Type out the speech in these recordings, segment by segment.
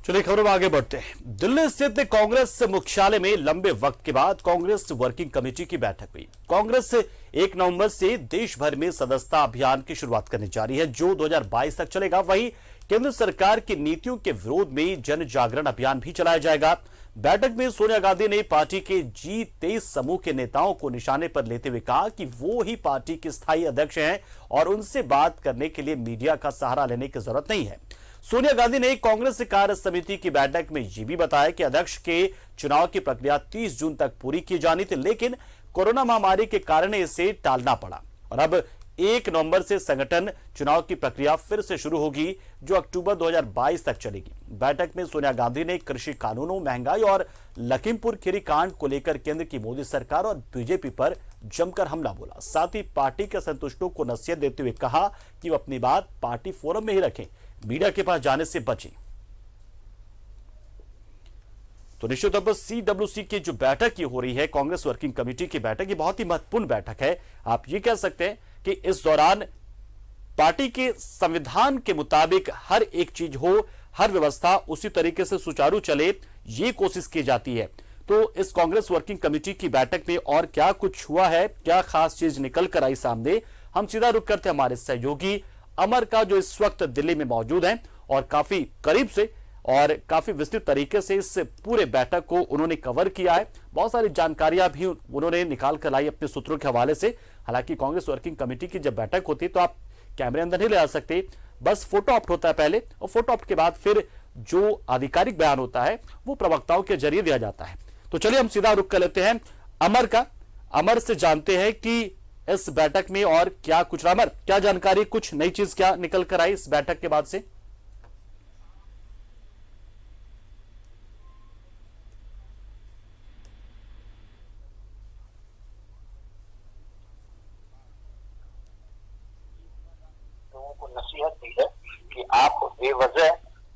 चलिए खबरों में आगे बढ़ते हैं। दिल्ली स्थित कांग्रेस मुख्यालय में लंबे वक्त के बाद कांग्रेस वर्किंग कमेटी की बैठक हुई। कांग्रेस 1 नवंबर से देश भर में सदस्यता अभियान की शुरुआत करने जा रही है, जो 2022 तक चलेगा। वहीं केंद्र सरकार की नीतियों के विरोध में जन जागरण अभियान भी चलाया जाएगा। बैठक में सोनिया गांधी ने पार्टी के G23 समूह के नेताओं को निशाने पर लेते हुए कहा कि वो ही पार्टी के स्थायी अध्यक्ष हैं और उनसे बात करने के लिए मीडिया का सहारा लेने की जरूरत नहीं है। सोनिया गांधी ने कांग्रेस कार्य समिति की बैठक में यह भी बताया कि अध्यक्ष के चुनाव की प्रक्रिया 30 जून तक पूरी की जानी थी, लेकिन कोरोना महामारी के कारण इसे टालना पड़ा और अब 1 नवंबर से संगठन चुनाव की प्रक्रिया फिर से शुरू होगी, जो अक्टूबर 2022 तक चलेगी। बैठक में सोनिया गांधी ने कृषि कानूनों, महंगाई और लखीमपुर खीरी कांड को लेकर केंद्र की मोदी सरकार और बीजेपी पर जमकर हमला बोला। साथ ही पार्टी के असंतुष्टों को नसीहत देते हुए कहा कि वो अपनी बात पार्टी फोरम में ही रखें, मीडिया के पास जाने से बचें। तो निश्चित तौर पर CWC की जो बैठक ये हो रही है, कांग्रेस वर्किंग कमेटी की बैठक, ये बहुत ही महत्वपूर्ण बैठक है। आप ये कह सकते हैं कि इस दौरान पार्टी के संविधान के मुताबिक हर एक चीज हो, हर व्यवस्था उसी तरीके से सुचारू चले, ये कोशिश की जाती है। तो इस कांग्रेस वर्किंग कमेटी की बैठक में और क्या कुछ हुआ है, क्या खास चीज निकल कर आई सामने, हम सीधा रुख करते हैं हमारे सहयोगी अमर का, जो इस वक्त दिल्ली में मौजूद हैं और काफी करीब से और काफी विस्तृत तरीके से इस पूरे बैठक को उन्होंने कवर किया है। बहुत सारी जानकारियां भी उन्होंने निकाल कर लाई अपने सूत्रों के हवाले से। हालांकि कांग्रेस वर्किंग कमेटी की जब बैठक होती है तो आप कैमरे अंदर नहीं ले आ सकते, बस फोटो ऑप्ट होता है पहले, और फोटो ऑप्ट के बाद फिर जो आधिकारिक बयान होता है वो प्रवक्ताओं के जरिए दिया जाता है। तो चलिए हम सीधा रुख कर लेते हैं अमर का। अमर से जानते हैं कि इस बैठक में और क्या कुछ, अमर क्या जानकारी, कुछ नई चीज क्या निकल कर आई इस बैठक के बाद से? लोगों को नसीहत दी है कि आप बेवजह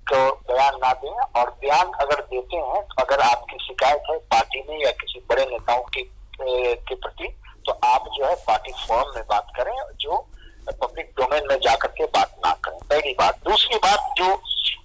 तो बयान ना दें, और बयान अगर देते हैं तो अगर आपकी शिकायत है पार्टी में या किसी बड़े नेताओं के प्रति, तो आप जो है पार्टी फोरम में बात करें, जो पब्लिक डोमेन में जाकर के बात ना करें। पहली बात। दूसरी बात, जो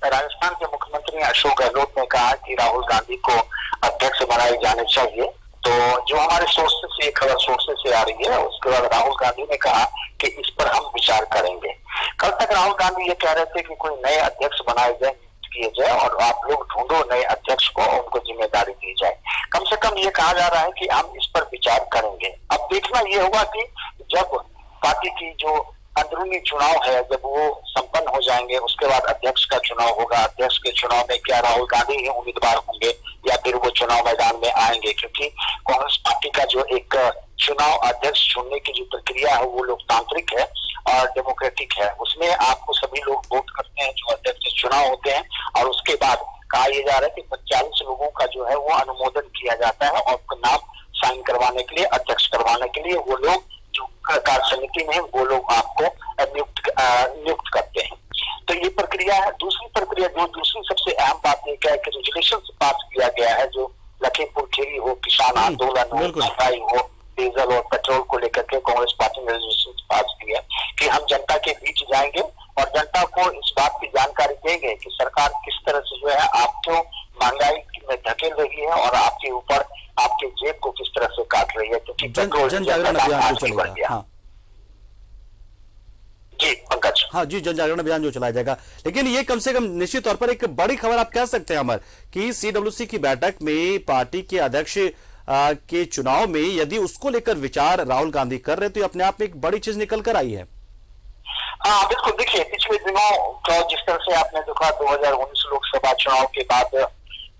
राजस्थान के मुख्यमंत्री अशोक गहलोत ने कहा कि राहुल गांधी को अध्यक्ष बनाए जाने चाहिए, तो जो हमारे सोर्सेस से खबर सोर्सेस से आ रही है, उसके बाद राहुल गांधी ने कहा कि इस पर हम विचार करेंगे। कल तक राहुल गांधी ये कह रहे थे कि कोई नए अध्यक्ष बनाए जाए, किए जाए, और आप लोग ढूंढो नए अध्यक्ष को, उनको जिम्मेदारी दी जाए। कम से कम ये कहा जा रहा है कि हम इस पर विचार करेंगे। अब देखना ये होगा कि जब पार्टी की जो अंदरूनी चुनाव है, जब वो संपन्न हो जाएंगे, उसके बाद अध्यक्ष का चुनाव होगा। अध्यक्ष के चुनाव में क्या राहुल गांधी ही उम्मीदवार होंगे या फिर वो चुनाव मैदान में आएंगे? क्योंकि कांग्रेस पार्टी का जो एक चुनाव अध्यक्ष चुनने की जो प्रक्रिया है वो लोकतांत्रिक है और डेमोक्रेटिक है। उसमें आपको सभी लोग वोट करते हैं जो अध्यक्ष चुनाव होते हैं, और उसके बाद कहा यह जा रहा है कि 45 लोगों का जो है वो अनुमोदन किया जाता है और नाम साइन करवाने के लिए, अध्यक्ष करवाने के लिए वो लोग जो कार्य समिति में वो लोग आपको नियुक्त करते हैं। तो ये प्रक्रिया है। दूसरी प्रक्रिया, जो दूसरी सबसे अहम बात यह क्या है कि रेजुलेशन पास किया गया है, जो लखीमपुर खीरी हो, किसान आंदोलन हो, महंगाई हो, डीजल और पेट्रोल को लेकर के कांग्रेस पार्टी ने रेजुलेशन पास किया कि हम जनता के बीच जाएंगे और जनता को इस बात की जानकारी देंगे कि सरकार किस तरह से जो है आपको महंगाई में धकेल रही है और आपके ऊपर आपके जेब को किस तरह से काट रही है, क्योंकि जन जागरण अभियान जो चलेगा। हाँ जी पंकज। हाँ जी, जन जागरण अभियान जो चलाया जाएगा। लेकिन ये कम से कम निश्चित तौर पर एक बड़ी खबर आप कह सकते हैं अमर, कि CWC की बैठक में पार्टी के अध्यक्ष के चुनाव में यदि उसको लेकर विचार राहुल गांधी कर रहे, तो ये अपने आप में एक बड़ी चीज निकल कर आई है। हाँ बिल्कुल। देखिए, पिछले दिनों तो जिस तरह से आपने देखा 2019 लोकसभा चुनाव के बाद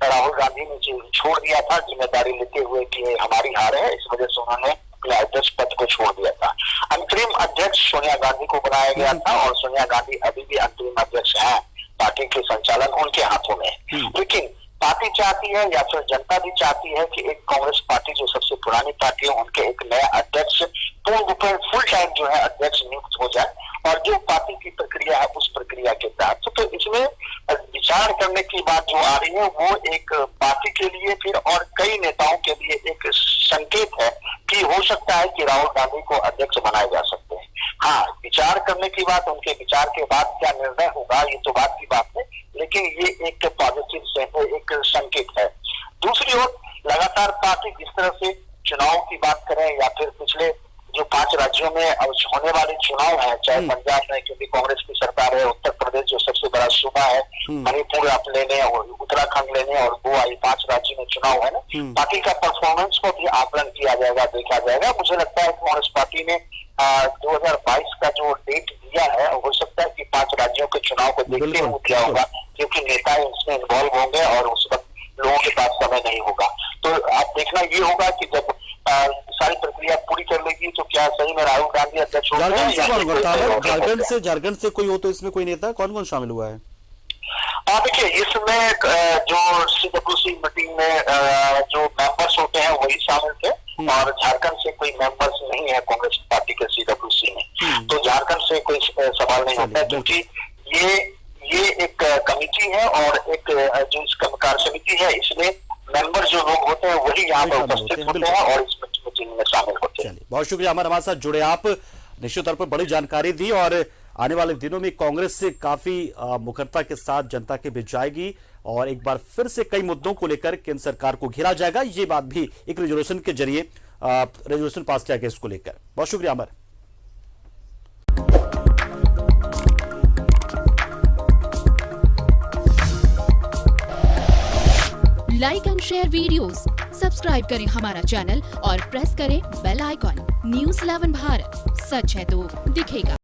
राहुल गांधी ने छोड़ दिया था जिम्मेदारी लेते हुए कि हमारी हार है, इस वजह से उन्होंने अपने अध्यक्ष पद को छोड़ दिया था। अंतरिम अध्यक्ष सोनिया गांधी को बनाया गया था और सोनिया गांधी अभी भी अंतरिम अध्यक्ष हैं। पार्टी के संचालन उनके हाथों में। लेकिन पार्टी चाहती है या फिर जनता भी चाहती है कि एक कांग्रेस पार्टी जो सबसे पुरानी पार्टी है, उनके एक नया अध्यक्ष पूर्ण रूप में फुल टाइम जो है अध्यक्ष नियुक्त हो जाए, और जो पार्टी की प्रक्रिया है उस प्रक्रिया के तहत। तो इसमें विचार करने की बात जो आ रही है वो एक पार्टी के लिए फिर और कई नेताओं के लिए एक संकेत है कि हो सकता है कि राहुल गांधी को अध्यक्ष बनाए जा सकते हैं। हाँ, विचार करने की बात, उनके विचार के बाद क्या निर्णय होगा ये तो बात की बात है, लेकिन ये एक पॉजिटिव साथ ही जिस तरह से चुनाव की बात करें या फिर पिछले जो 5 राज्यों में होने वाले चुनाव हैं, चाहे पंजाब में क्योंकि कांग्रेस की सरकार है, उत्तर प्रदेश जो सबसे बड़ा सूबा है, मणिपुर आप लेने और उत्तराखंड लेने और गोवा, ये 5 राज्यों में चुनाव है ना, पार्टी का परफॉर्मेंस को भी आकलन किया जाएगा, देखा जाएगा। मुझे लगता है कांग्रेस पार्टी ने 2022 का जो डेट दिया है, हो सकता है कि 5 राज्यों के चुनाव को देखते हुए दिया होगा, क्योंकि नेता इसमें इन्वॉल्व होंगे और उस वक्त लोगों के पास समय नहीं होगा। तो आप देखना ये होगा कि जब सारी प्रक्रिया पूरी कर लेगी तो क्या सही में राहुल गांधी अध्यक्ष होंगे? झारखंड से कोई हो तो इसमें कोई नेता कौन कौन शामिल हुआ है? देखिए, इसमें जो सीडब्ल्यूसी मीटिंग में जो मेंबर्स होते हैं वही शामिल थे और झारखंड से कोई मेंबर्स नहीं है कांग्रेस पार्टी के सीडब्ल्यूसी में, तो झारखंड से कोई सवाल नहीं होता, क्योंकि ये एक कमेटी है और एक जो इस कार्य समिति है, इसमें मेंबर जो लोग होते हैं वही यहाँ पर उपस्थित होते हैं और इस मीटिंग में शामिल होते हैं। बहुत शुक्रिया हमारे साथ जुड़े आप, निश्चित तौर पर बड़ी जानकारी दी और आने वाले दिनों में कांग्रेस से काफी मुखरता के साथ जनता के बीच जाएगी और एक बार फिर से कई मुद्दों को लेकर केंद्र सरकार को घेरा जाएगा। ये बात भी एक रेजोल्यूशन के जरिए रेजोल्यूशन पास किया गया इसको लेकर। बहुत शुक्रिया Amar. Like and share videos, subscribe करें हमारा चैनल और प्रेस करें बेल आइकॉन। न्यूज़ 11 भारत, सच है तो दिखेगा।